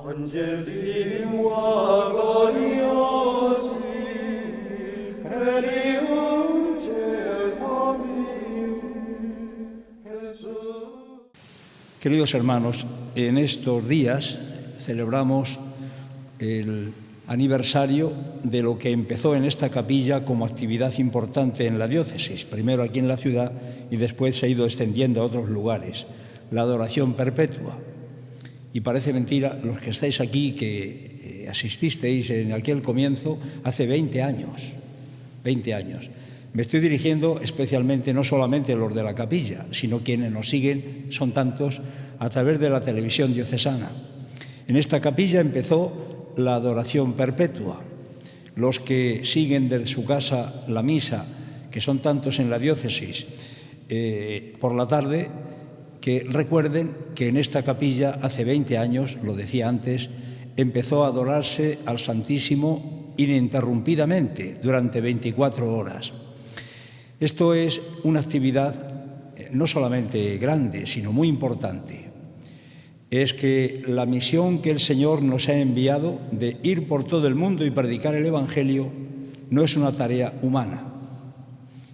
Angelim gloriosi, Elium cetavi, Jesús. Queridos hermanos, en estos días celebramos el aniversario de lo que empezó en esta capilla como actividad importante en la diócesis, primero aquí en la ciudad y después se ha ido extendiendo a otros lugares, la adoración perpetua. Y parece mentira los que estáis aquí que asististeis en aquel comienzo hace 20 años. 20 años. Me estoy dirigiendo especialmente no solamente a los de la capilla, sino quienes nos siguen, son tantos, a través de la televisión diocesana. En esta capilla empezó la adoración perpetua. Los que siguen desde su casa la misa, que son tantos en la diócesis, por la tarde, que recuerden que en esta capilla hace 20 años, lo decía antes, empezó a adorarse al Santísimo ininterrumpidamente durante 24 horas. Esto es una actividad no solamente grande, sino muy importante. Es que la misión que el Señor nos ha enviado de ir por todo el mundo y predicar el Evangelio no es una tarea humana.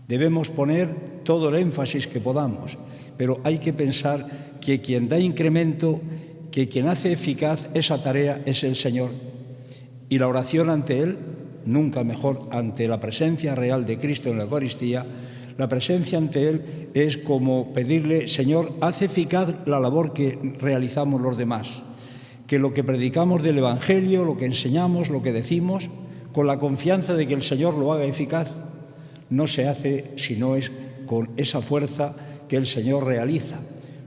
Debemos poner todo el énfasis que podamos, pero hay que pensar que quien da incremento, que quien hace eficaz esa tarea es el Señor. Y la oración ante Él, nunca mejor, ante la presencia real de Cristo en la Eucaristía, la presencia ante Él es como pedirle, Señor, haz eficaz la labor que realizamos los demás, que lo que predicamos del Evangelio, lo que enseñamos, lo que decimos, con la confianza de que el Señor lo haga eficaz, no se hace si no es con esa fuerza que el Señor realiza,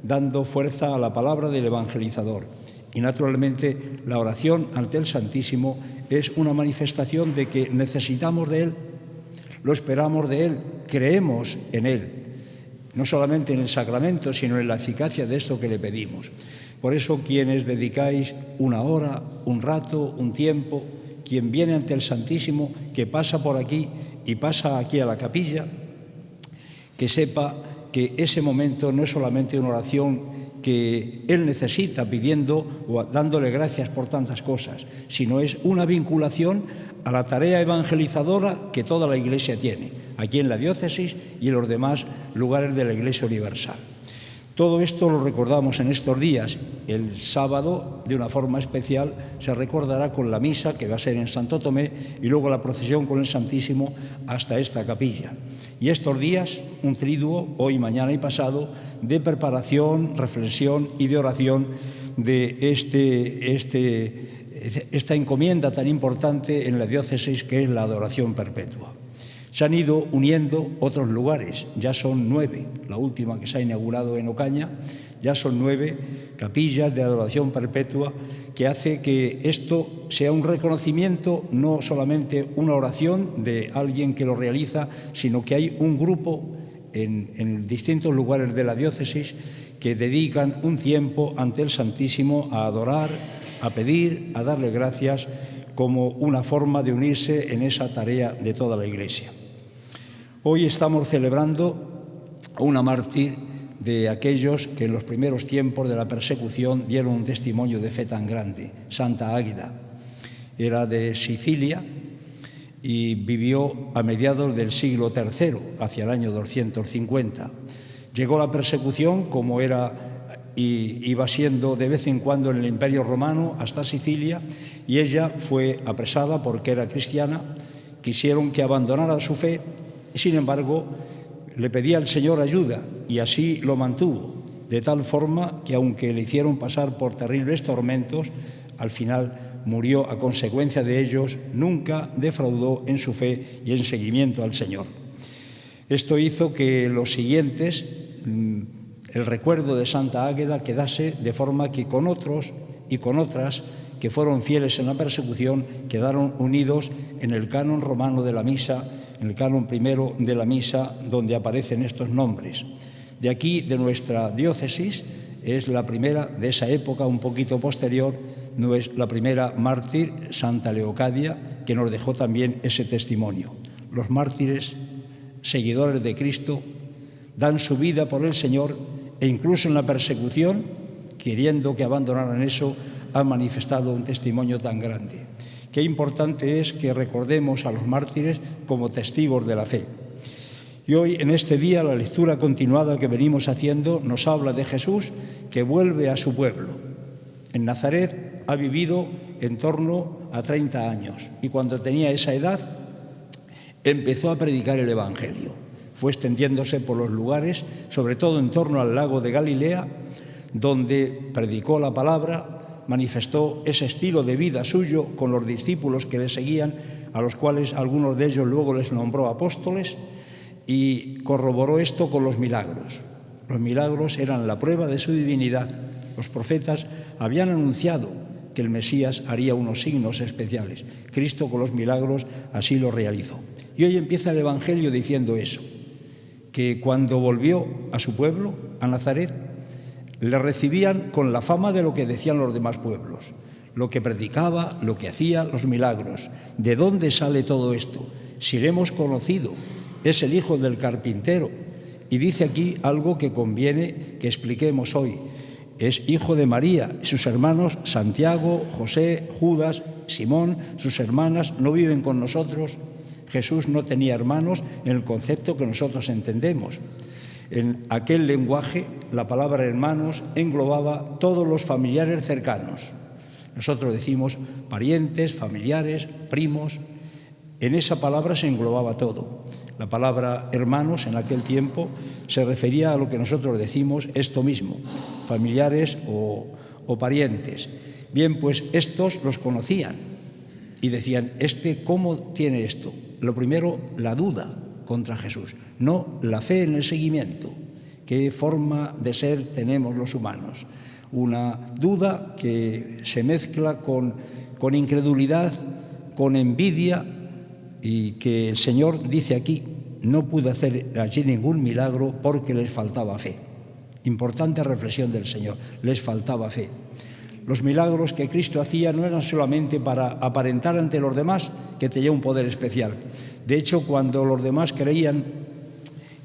dando fuerza a la palabra del evangelizador. Y naturalmente la oración ante el Santísimo es una manifestación de que necesitamos de Él, lo esperamos de Él, creemos en Él, no solamente en el sacramento, sino en la eficacia de esto que le pedimos. Por eso quienes dedicáis una hora, un rato, un tiempo, quien viene ante el Santísimo, que pasa por aquí y pasa aquí a la capilla, que sepa que ese momento no es solamente una oración que Él necesita pidiendo o dándole gracias por tantas cosas, sino es una vinculación a la tarea evangelizadora que toda la Iglesia tiene, aquí en la diócesis y en los demás lugares de la Iglesia universal. Todo esto lo recordamos en estos días. El sábado, de una forma especial, se recordará con la misa, que va a ser en Santo Tomé, y luego la procesión con el Santísimo hasta esta capilla. Y estos días, un triduo, hoy, mañana y pasado, de preparación, reflexión y de oración de esta encomienda tan importante en la diócesis que es la adoración perpetua. Se han ido uniendo otros lugares, ya son 9, la última que se ha inaugurado en Ocaña, ya son 9 capillas de adoración perpetua que hace que esto sea un reconocimiento, no solamente una oración de alguien que lo realiza, sino que hay un grupo en distintos lugares de la diócesis que dedican un tiempo ante el Santísimo a adorar, a pedir, a darle gracias como una forma de unirse en esa tarea de toda la Iglesia. Hoy estamos celebrando a una mártir de aquellos que en los primeros tiempos de la persecución dieron un testimonio de fe tan grande, Santa Águeda. Era de Sicilia y vivió a mediados del siglo III, hacia el año 250. Llegó la persecución, como era y iba siendo de vez en cuando en el Imperio Romano, hasta Sicilia, y ella fue apresada porque era cristiana. Quisieron que abandonara su fe. Sin embargo, le pedía al Señor ayuda y así lo mantuvo, de tal forma que aunque le hicieron pasar por terribles tormentos, al final murió a consecuencia de ellos, nunca defraudó en su fe y en seguimiento al Señor. Esto hizo que los siguientes, el recuerdo de Santa Águeda quedase de forma que con otros y con otras que fueron fieles en la persecución quedaron unidos en el canon romano de la misa, en el canon primero de la misa, donde aparecen estos nombres. De aquí, de nuestra diócesis, es la primera de esa época un poquito posterior, no es la primera mártir, Santa Leocadia, que nos dejó también ese testimonio. Los mártires, seguidores de Cristo, dan su vida por el Señor e incluso en la persecución, queriendo que abandonaran eso, han manifestado un testimonio tan grande. Qué importante es que recordemos a los mártires como testigos de la fe. Y hoy, en este día, la lectura continuada que venimos haciendo nos habla de Jesús que vuelve a su pueblo. En Nazaret ha vivido en torno a 30 años y cuando tenía esa edad empezó a predicar el Evangelio. Fue extendiéndose por los lugares, sobre todo en torno al lago de Galilea, donde predicó la palabra, manifestó ese estilo de vida suyo con los discípulos que le seguían, a los cuales algunos de ellos luego les nombró apóstoles, y corroboró esto con los milagros. Los milagros eran la prueba de su divinidad. Los profetas habían anunciado que el Mesías haría unos signos especiales. Cristo con los milagros así lo realizó. Y hoy empieza el Evangelio diciendo eso, que cuando volvió a su pueblo, a Nazaret, le recibían con la fama de lo que decían los demás pueblos, lo que predicaba, lo que hacía, los milagros. ¿De dónde sale todo esto? Si le hemos conocido, es el hijo del carpintero. Y dice aquí algo que conviene que expliquemos hoy. Es hijo de María, sus hermanos Santiago, José, Judas, Simón, sus hermanas no viven con nosotros. Jesús no tenía hermanos en el concepto que nosotros entendemos. En aquel lenguaje, la palabra hermanos englobaba todos los familiares cercanos. Nosotros decimos parientes, familiares, primos. En esa palabra se englobaba todo. La palabra hermanos en aquel tiempo se refería a lo que nosotros decimos esto mismo, familiares o parientes. Bien, pues estos los conocían y decían, ¿cómo tiene esto? Lo primero, la duda contra Jesús, no la fe en el seguimiento. ¿Qué forma de ser tenemos los humanos? Una duda que se mezcla con incredulidad, con envidia, y que el Señor dice aquí, no pudo hacer allí ningún milagro porque les faltaba fe. Importante reflexión del Señor, les faltaba fe. Los milagros que Cristo hacía no eran solamente para aparentar ante los demás que tenía un poder especial. De hecho, cuando los demás creían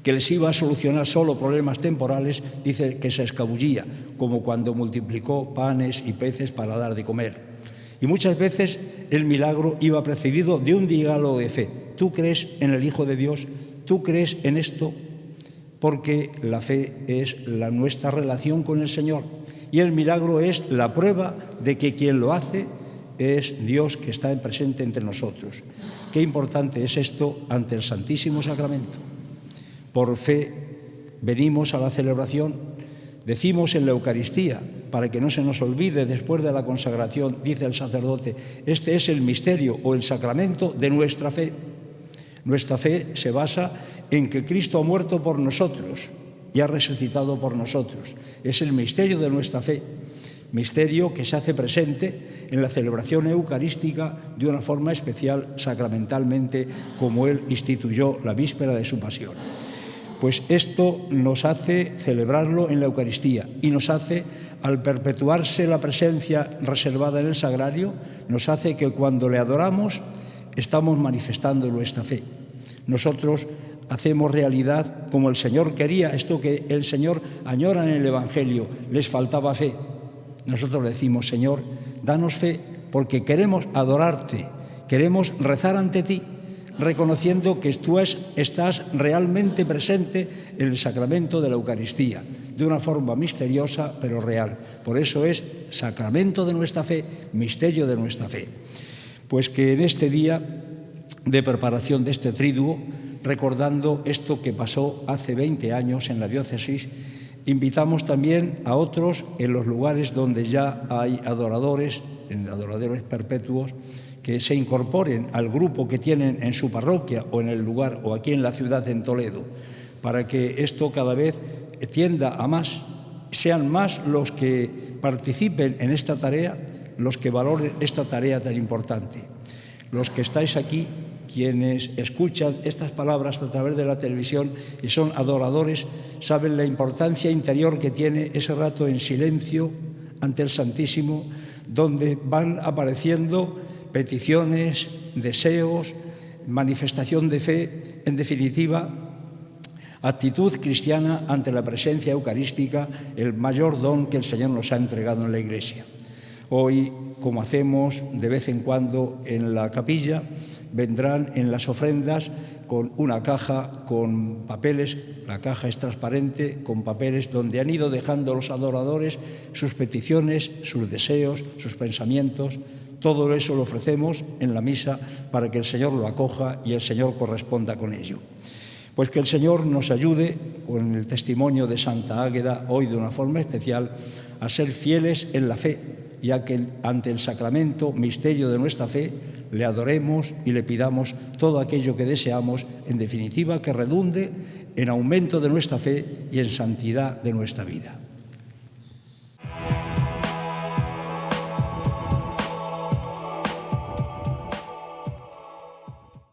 que les iba a solucionar solo problemas temporales, dice que se escabullía, como cuando multiplicó panes y peces para dar de comer. Y muchas veces el milagro iba precedido de un diálogo de fe. ¿Tú crees en el Hijo de Dios? ¿Tú crees en esto? Porque la fe es nuestra relación con el Señor. Y el milagro es la prueba de que quien lo hace es Dios que está presente entre nosotros. Qué importante es esto ante el Santísimo Sacramento. Por fe venimos a la celebración, decimos en la Eucaristía, para que no se nos olvide después de la consagración, dice el sacerdote, este es el misterio o el sacramento de nuestra fe. Nuestra fe se basa en que Cristo ha muerto por nosotros y ha resucitado por nosotros. Es el misterio de nuestra fe, misterio que se hace presente en la celebración eucarística de una forma especial, sacramentalmente, como Él instituyó la víspera de su pasión. Pues esto nos hace celebrarlo en la Eucaristía y nos hace, al perpetuarse la presencia reservada en el sagrario, nos hace que cuando le adoramos estamos manifestando nuestra fe. Nosotros hacemos realidad como el Señor quería, esto que el Señor añora en el Evangelio, les faltaba fe. Nosotros decimos, Señor, danos fe porque queremos adorarte, queremos rezar ante ti, reconociendo que tú estás realmente presente en el sacramento de la Eucaristía, de una forma misteriosa pero real. Por eso es sacramento de nuestra fe, misterio de nuestra fe. Pues que en este día de preparación de este triduo, recordando esto que pasó hace 20 años en la diócesis, invitamos también a otros en los lugares donde ya hay adoradores, en adoradores perpetuos, que se incorporen al grupo que tienen en su parroquia o en el lugar o aquí en la ciudad, en Toledo, para que esto cada vez tienda a más, sean más los que participen en esta tarea, los que valoren esta tarea tan importante. Los que estáis aquí, quienes escuchan estas palabras a través de la televisión y son adoradores, saben la importancia interior que tiene ese rato en silencio ante el Santísimo, donde van apareciendo peticiones, deseos, manifestación de fe, en definitiva, actitud cristiana ante la presencia eucarística, el mayor don que el Señor nos ha entregado en la Iglesia. Hoy, como hacemos de vez en cuando en la capilla, vendrán en las ofrendas con una caja con papeles. La caja es transparente, con papeles donde han ido dejando los adoradores sus peticiones, sus deseos, sus pensamientos. Todo eso lo ofrecemos en la misa para que el Señor lo acoja y el Señor corresponda con ello. Pues que el Señor nos ayude, con el testimonio de Santa Águeda, hoy de una forma especial, a ser fieles en la fe, ya que ante el sacramento, misterio de nuestra fe, le adoremos y le pidamos todo aquello que deseamos, en definitiva, que redunde en aumento de nuestra fe y en santidad de nuestra vida.